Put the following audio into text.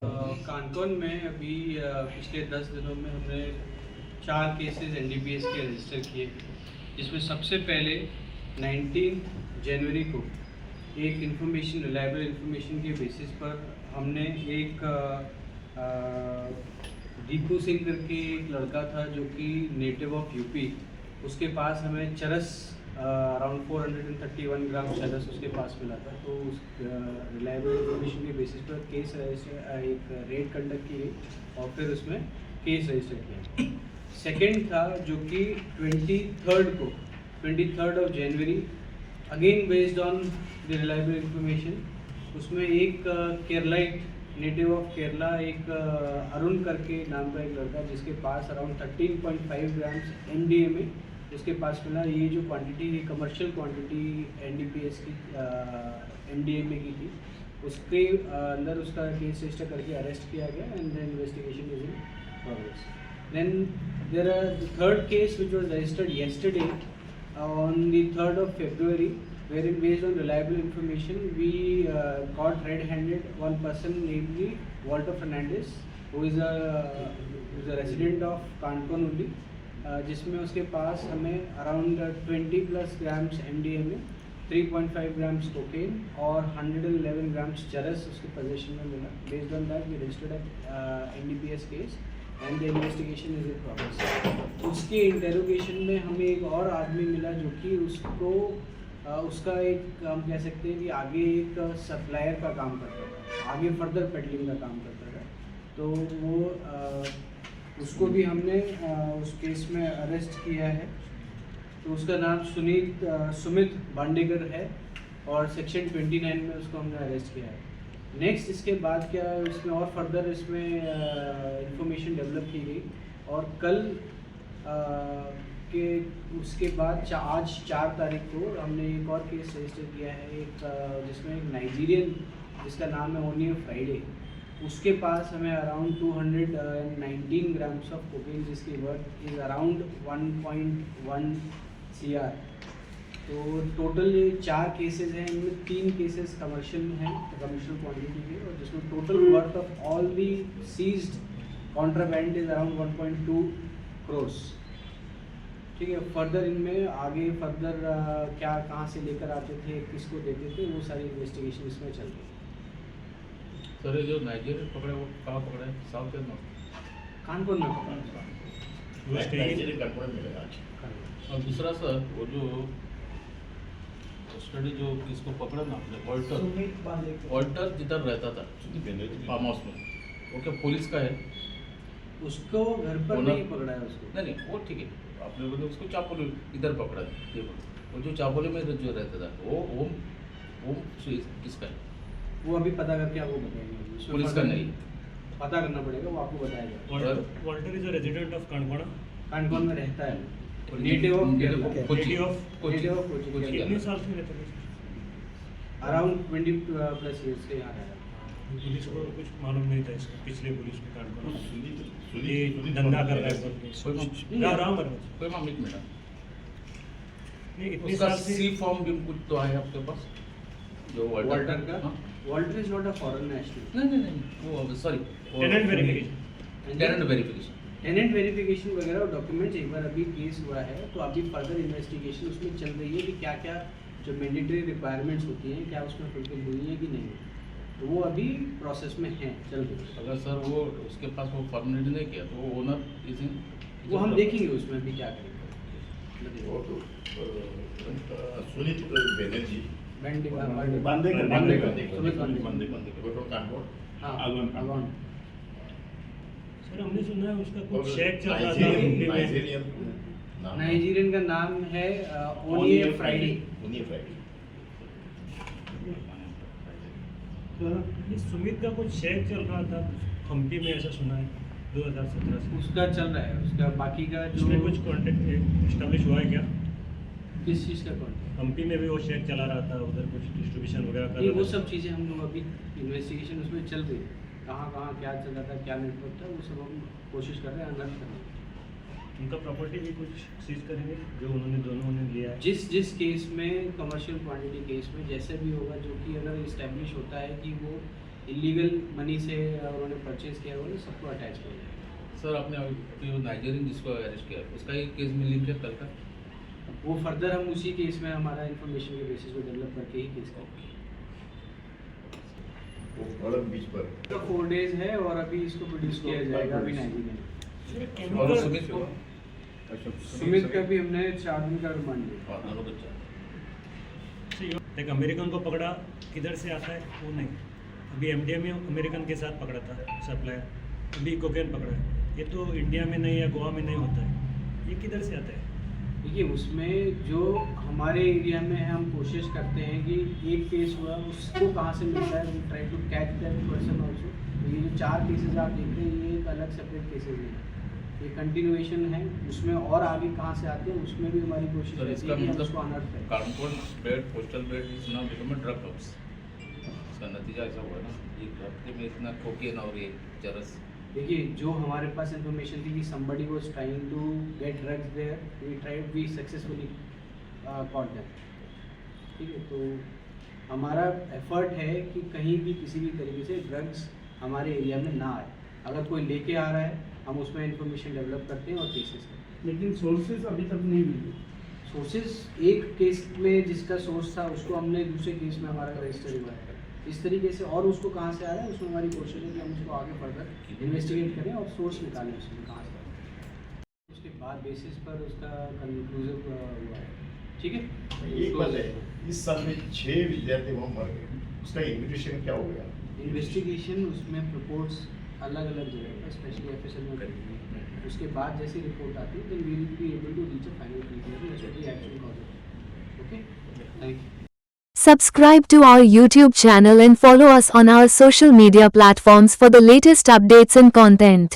कानपुर में अभी पिछले 10 दिनों में हमने 4 केसेस एनडीपीएस के रजिस्टर किए, जिसमें सबसे पहले 19 जनवरी को एक इन्फॉर्मेशन, रिलायबल इन्फॉर्मेशन के बेसिस पर हमने एक दीपू सिंह करके एक लड़का था जो कि नेटिव ऑफ यूपी, उसके पास हमें चरस अराउंड 431 ग्राम चरस उसके पास मिला था। तो उस रिलायबल इन्फॉर्मेशन के बेसिस पर केस रजिस्टर एक रेड कंडक्ट की गई और फिर उसमें केस रजिस्टर किया। सेकंड था जो कि 23rd of January, again based on the reliable information, उसमें एक केरलाइट नेटिव ऑफ केरला, एक अरुण करके नाम का एक लड़का जिसके पास अराउंड 13.5 ग्राम्स एमडीएमए उसके पास मिला। ये जो क्वांटिटी है कमर्शियल क्वांटिटी एनडीपीएस की एमडीएमए की थी, उसके अंदर उसका केस रजिस्टर करके अरेस्ट किया गया and the investigation is in progress. Then there are the third case which was registered yesterday on the 3rd of February, wherein based on reliable information we caught red-handed one person, namely Walter Fernandez, who is a resident of Kanpur only, जिसमें उसके पास हमें around 20+ grams MDMA, 3.5 grams cocaine और 111 grams चरस उसके possession में मिला। Based on that we registered NDPS case and the investigation is in progress. उसके इंटेरोगेशन में हमें एक और आदमी मिला जो कि उसको उसका एक हम कह सकते हैं कि आगे एक सप्लायर का काम करता था, आगे फर्दर पेडलिंग का काम करता था। तो वो उसको भी हमने उस केस में अरेस्ट किया है। तो उसका नाम सुमित बांडेकर है और सेक्शन 29 में उसको हमने अरेस्ट किया है। नेक्स्ट इसके बाद क्या इसमें और फर्दर इसमें इंफॉर्मेशन डेवलप की गई और कल के उसके बाद आज 4 तारीख को हमने एक और केस रजिस्टर किया है, एक जिसमें एक नाइजीरियन जिसका नाम है ओनियो फ्राइडे, उसके पास हमें अराउंड 219 ग्राम्स ऑफ कोकेन जिसकी वर्थ इज अराउंड 1.1 CR। तो टोटल ये 4 केसेस हैं, इनमें 3 केसेस कमर्शियल हैं, कमर्शियल क्वांटिटी के, और जिसमें total worth of all the seized contraband is around 1.2 crores। ठीक है, फर्दर इनमें आगे फर्दर क्या कहाँ से लेकर आते थे, किसको देते थे, वो सारी इन्वेस्टिगेशन इसमें चल रही है। सर ये जो नाइजीरियन पकड़े वो कहाँ पकड़े, साउथ या नॉर्थ? कानपुर में पकड़ा। और दूसरा सर वो जो स्टडी जो किसको पकड़ा ना आपने, ऑल्टर जिधर रहता था फार्म हाउस में, वो क्या पुलिस का है? उसको घर पर नहीं पकड़ा है उसको। नहीं वो ठीक है, आपने बोले उसको चापोली इधर पकड़ा है, ये वो जो चापोली में जो रहता था वो किसका है? वो अभी पता करके आपको बताएंगे। पुलिस का नहीं पता करना पड़ेगा, वो आपको बताएगा। Walter is a resident of कानकोड़ा। कानपुर में रहता है, नेटिव ऑफ कोची। कितने साल से रहता है? अराउंड 20+ ईयर्स से यहाँ रहा है। पुलिस को कुछ मालूम नहीं था इसका, पिछले पुलिस में कानकोड़ा ये धंधा कर रहा है। राम कोई मामले में मिला नहीं, इतने उसका साल से सी फॉर्म भी कुछ तो है आपके पास जो वॉल्टर का? Walter is not a foreign national. नहीं वो sorry tenant verification tenant verification वगैरह और डॉक्यूमेंट्स एक बार अभी केस हुआ है, तो अभी फर्दर इन्वेस्टिगेशन उसमें चल रही है कि क्या क्या जो मैंडेटरी रिक्वायरमेंट्स होती हैं क्या उसमें फुलफिल हुई है कि नहीं, तो वो अभी प्रोसेस में है, चल रही है। अगर सर वो उसके पास वो परमिट नहीं किया तो वो ओनर वो हम देखेंगे उसमें अभी क्या करेंगे। सुनीत बनर्जी सर हमने सुना है उसका कुछ शेक चल रहा था। नाइजीरियन का नाम है ओनियो फ्राइडे। सुमित का कुछ शेक चल रहा था हम्पी में, ऐसा सुना है 2017 से। उसका चल रहा है, उसका बाकी का जो उसमें कुछ कॉन्टेक्ट एस्टेब्लिश हुआ है क्या? किस चीज़ का कॉन्टेक्ट? हम्पी में भी वो शेक चला रहा था, उधर कुछ डिस्ट्रीब्यूशन वगैरह कर रहा था। वो सब चीज़ें हम लोग अभी इन्वेस्टिगेशन उसमें चल रही है, कहाँ कहाँ क्या चल रहा था, क्या नेटवर्क था, वो सब हम कोशिश कर रहे हैं अनर्थ करने की। उनका प्रॉपर्टी भी कुछ सीज करेंगे जो उन्होंने दोनों ने लिया है। जिस केस में कमर्शियल क्वांटिटी केस में जैसे भी होगा, जो कि अगर इस्टेब्लिश होता है कि वो इलीगल मनी से उन्होंने परचेज किया हुआ है, सबको अटैच किया जाएगा। सर आपने अभी वो नाइजीरियन जिसको अरेस्ट किया उसका एक केस में लिंक है कल का? वो फर्दर हम उसी केस में हमारा इन्फॉर्मेशन के बेसिस पे डेवलप करके ही केस करेंगे। वो गलत बीच पर 4 डेज है और अभी इसको प्रोड्यूस किया जाएगा अभी नाइजीरिया में। और केमिकल सुमित को? सुमित का भी हमने 4 दिन का रिमांड दिया। हाँ, दोनों बच्चा। एक अमेरिकन को पकड़ा, किधर से आता है वो नहीं। अभी एमडीएमए अमेरिकन के साथ पकड़ा था सप्लायर, अभी कोकेन पकड़ा है। ये तो इंडिया में नहीं या गोवा में नहीं होता है, ये किधर से आता है? देखिए उसमें जो हमारे एरिया में है हम कोशिश करते हैं कि एक केस हुआ उसको कहाँ से मिलता है, we try to catch that person also. तो ये जो 4 केसेस आप देख रहे हैं ये एक अलग सेपरेट केसेस हैं, ये कंटिन्यूएशन है। उसमें और आगे कहाँ से आते हैं उसमें भी हमारी कोशिश सर रहती इसका है कि हम मतलब उसको अनर्थ करें। Kanpur bed postal bed is now become a drug hubs. इसका नतीजा ऐसा हुआ ना, एक हफ्ते में इतना कोकेन और ये चरस। देखिए जो हमारे पास इंफॉर्मेशन थी कि somebody was trying to get drugs there, we successfully caught them। ठीक है, तो हमारा एफर्ट है कि कहीं भी किसी भी तरीके से ड्रग्स हमारे एरिया में ना आए। अगर कोई लेके आ रहा है हम उसमें इंफॉर्मेशन डेवलप करते हैं और केसेस करते हैं। लेकिन सोर्सेज अभी तक नहीं मिले। सोर्सेज एक केस में जिसका सोर्स था उसको हमने दूसरे केस में हमारा रजिस्टर हुआ है। इस तरीके से और उसको कहाँ से आ रहा है उसमें हमारी कोशिश है कि हम उसको आगे फर्दर इन्वेस्टिगेट करें और सोर्स निकालें उसमें कहाँ से आ रहा है। उसके बाद बेसिस पर उसका कंक्लूसिव हुआ है। ठीक है, एक बात है, इस साल में 6 विद्यार्थी वहाँ मर गए, उसका इन्विटेशन क्या हो गया? इन्वेस्टिगेशन उसमें रिपोर्ट्स अलग अलग जगह पर स्पेशली एफएसएल में करेंगे। उसके बाद जैसी रिपोर्ट आती है then we will be able to reach a final conclusion as to the actual cause. Okay, thank you. Subscribe to our YouTube channel and follow us on our social media platforms for the latest updates and content.